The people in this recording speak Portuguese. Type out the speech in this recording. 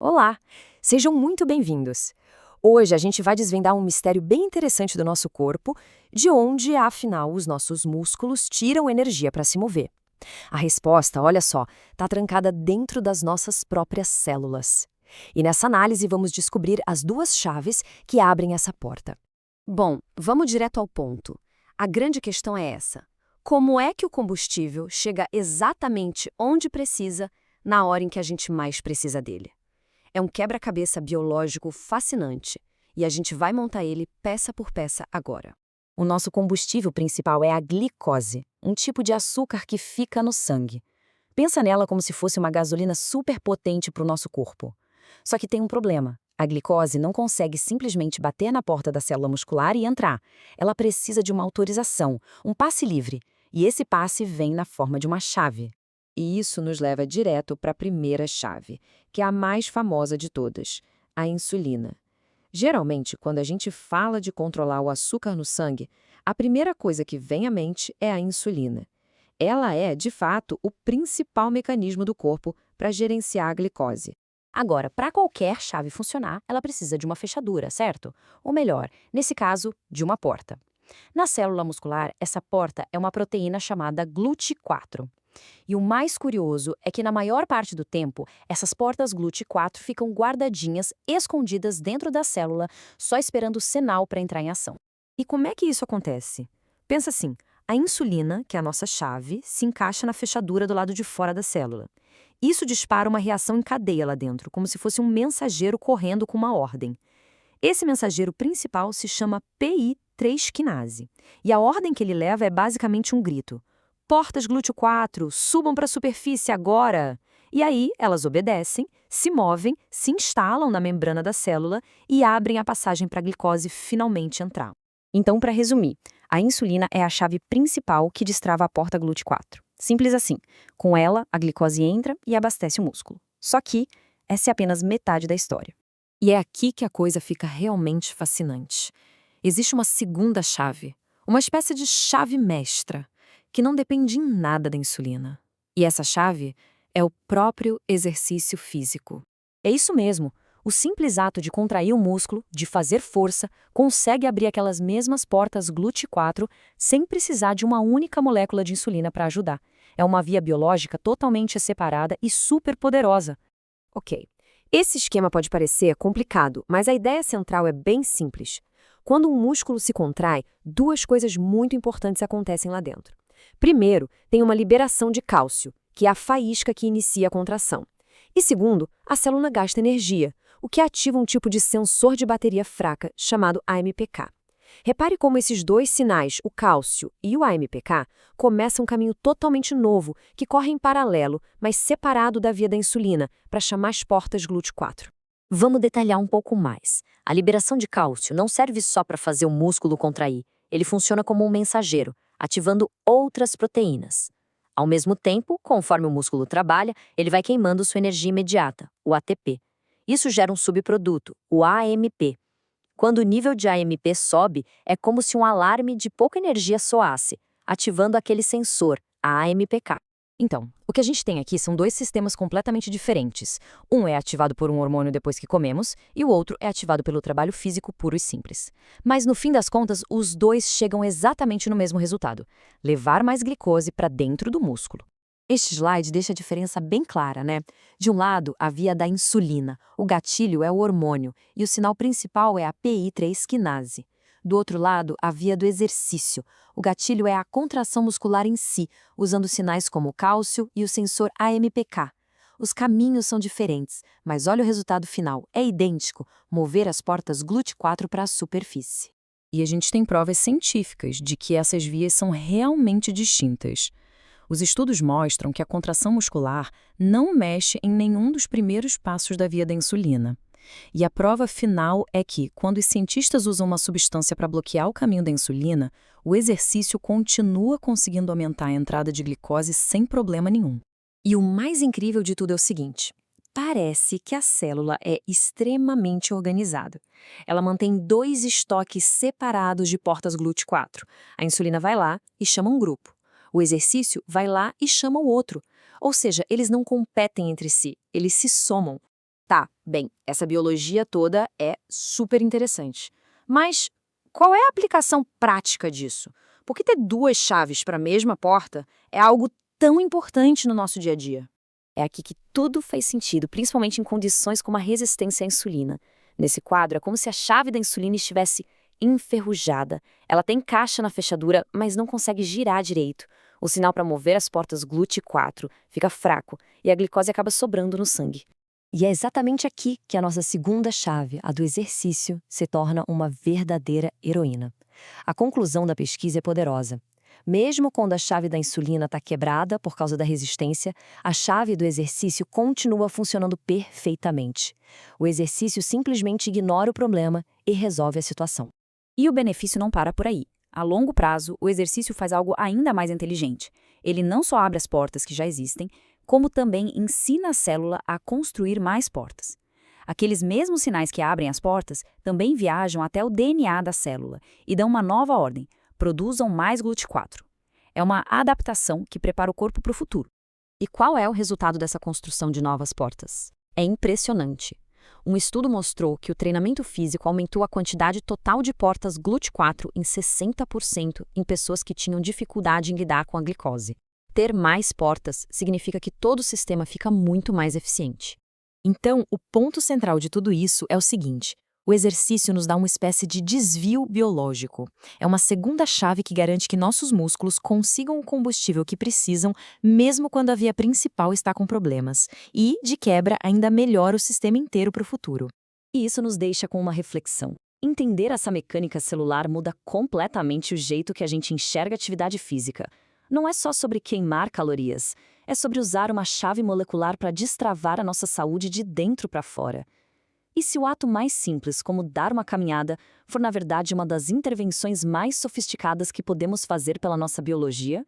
Olá, sejam muito bem-vindos. Hoje a gente vai desvendar um mistério bem interessante do nosso corpo, de onde, afinal, os nossos músculos tiram energia para se mover. A resposta, olha só, está trancada dentro das nossas próprias células. E nessa análise vamos descobrir as duas chaves que abrem essa porta. Bom, vamos direto ao ponto. A grande questão é essa: como é que o combustível chega exatamente onde precisa, na hora em que a gente mais precisa dele? É um quebra-cabeça biológico fascinante e a gente vai montar ele peça por peça agora. O nosso combustível principal é a glicose, um tipo de açúcar que fica no sangue. Pensa nela como se fosse uma gasolina super potente para o nosso corpo. Só que tem um problema. A glicose não consegue simplesmente bater na porta da célula muscular e entrar. Ela precisa de uma autorização, um passe livre. E esse passe vem na forma de uma chave. E isso nos leva direto para a primeira chave, que é a mais famosa de todas, a insulina. Geralmente, quando a gente fala de controlar o açúcar no sangue, a primeira coisa que vem à mente é a insulina. Ela é, de fato, o principal mecanismo do corpo para gerenciar a glicose. Agora, para qualquer chave funcionar, ela precisa de uma fechadura, certo? Ou melhor, nesse caso, de uma porta. Na célula muscular, essa porta é uma proteína chamada GLUT4. E o mais curioso é que, na maior parte do tempo, essas portas GLUT4 ficam guardadinhas, escondidas dentro da célula, só esperando o sinal para entrar em ação. E como é que isso acontece? Pensa assim, a insulina, que é a nossa chave, se encaixa na fechadura do lado de fora da célula. Isso dispara uma reação em cadeia lá dentro, como se fosse um mensageiro correndo com uma ordem. Esse mensageiro principal se chama PI3 quinase, e a ordem que ele leva é basicamente um grito: portas GLUT4, subam para a superfície agora! E aí elas obedecem, se movem, se instalam na membrana da célula e abrem a passagem para a glicose finalmente entrar. Então, para resumir, a insulina é a chave principal que destrava a porta GLUT4. Simples assim. Com ela, a glicose entra e abastece o músculo. Só que essa é apenas metade da história. E é aqui que a coisa fica realmente fascinante. Existe uma segunda chave, uma espécie de chave mestra, que não depende em nada da insulina. E essa chave é o próprio exercício físico. É isso mesmo. O simples ato de contrair o músculo, de fazer força, consegue abrir aquelas mesmas portas GLUT4 sem precisar de uma única molécula de insulina para ajudar. É uma via biológica totalmente separada e super poderosa. Ok. Esse esquema pode parecer complicado, mas a ideia central é bem simples. Quando um músculo se contrai, duas coisas muito importantes acontecem lá dentro. Primeiro, tem uma liberação de cálcio, que é a faísca que inicia a contração. E segundo, a célula gasta energia, o que ativa um tipo de sensor de bateria fraca chamado AMPK. Repare como esses dois sinais, o cálcio e o AMPK, começam um caminho totalmente novo, que corre em paralelo, mas separado da via da insulina, para chamar as portas GLUT4. Vamos detalhar um pouco mais. A liberação de cálcio não serve só para fazer o músculo contrair. Ele funciona como um mensageiro, ativando outras proteínas. Ao mesmo tempo, conforme o músculo trabalha, ele vai queimando sua energia imediata, o ATP. Isso gera um subproduto, o AMP. Quando o nível de AMP sobe, é como se um alarme de pouca energia soasse, ativando aquele sensor, a AMPK. Então, o que a gente tem aqui são dois sistemas completamente diferentes. Um é ativado por um hormônio depois que comemos, e o outro é ativado pelo trabalho físico puro e simples. Mas, no fim das contas, os dois chegam exatamente no mesmo resultado: levar mais glicose para dentro do músculo. Este slide deixa a diferença bem clara, né? De um lado, a via da insulina, o gatilho é o hormônio, e o sinal principal é a PI3 quinase. Do outro lado, a via do exercício. O gatilho é a contração muscular em si, usando sinais como o cálcio e o sensor AMPK. Os caminhos são diferentes, mas olha o resultado final. É idêntico: mover as portas GLUT4 para a superfície. E a gente tem provas científicas de que essas vias são realmente distintas. Os estudos mostram que a contração muscular não mexe em nenhum dos primeiros passos da via da insulina. E a prova final é que, quando os cientistas usam uma substância para bloquear o caminho da insulina, o exercício continua conseguindo aumentar a entrada de glicose sem problema nenhum. E o mais incrível de tudo é o seguinte: parece que a célula é extremamente organizada. Ela mantém dois estoques separados de portas GLUT4. A insulina vai lá e chama um grupo. O exercício vai lá e chama o outro. Ou seja, eles não competem entre si, eles se somam. Tá, bem, essa biologia toda é super interessante. Mas qual é a aplicação prática disso? Por que ter duas chaves para a mesma porta é algo tão importante no nosso dia a dia? É aqui que tudo faz sentido, principalmente em condições como a resistência à insulina. Nesse quadro, é como se a chave da insulina estivesse enferrujada. Ela tem caixa na fechadura, mas não consegue girar direito. O sinal para mover as portas GLUT4 fica fraco e a glicose acaba sobrando no sangue. E é exatamente aqui que a nossa segunda chave, a do exercício, se torna uma verdadeira heroína. A conclusão da pesquisa é poderosa. Mesmo quando a chave da insulina está quebrada por causa da resistência, a chave do exercício continua funcionando perfeitamente. O exercício simplesmente ignora o problema e resolve a situação. E o benefício não para por aí. A longo prazo, o exercício faz algo ainda mais inteligente. Ele não só abre as portas que já existem, como também ensina a célula a construir mais portas. Aqueles mesmos sinais que abrem as portas também viajam até o DNA da célula e dão uma nova ordem: produzam mais GLUT4. É uma adaptação que prepara o corpo para o futuro. E qual é o resultado dessa construção de novas portas? É impressionante. Um estudo mostrou que o treinamento físico aumentou a quantidade total de portas GLUT4 em 60% em pessoas que tinham dificuldade em lidar com a glicose. Ter mais portas significa que todo o sistema fica muito mais eficiente. Então, o ponto central de tudo isso é o seguinte: o exercício nos dá uma espécie de desvio biológico. É uma segunda chave que garante que nossos músculos consigam o combustível que precisam, mesmo quando a via principal está com problemas. E, de quebra, ainda melhora o sistema inteiro para o futuro. E isso nos deixa com uma reflexão. Entender essa mecânica celular muda completamente o jeito que a gente enxerga a atividade física. Não é só sobre queimar calorias, é sobre usar uma chave molecular para destravar a nossa saúde de dentro para fora. E se o ato mais simples, como dar uma caminhada, for na verdade uma das intervenções mais sofisticadas que podemos fazer pela nossa biologia?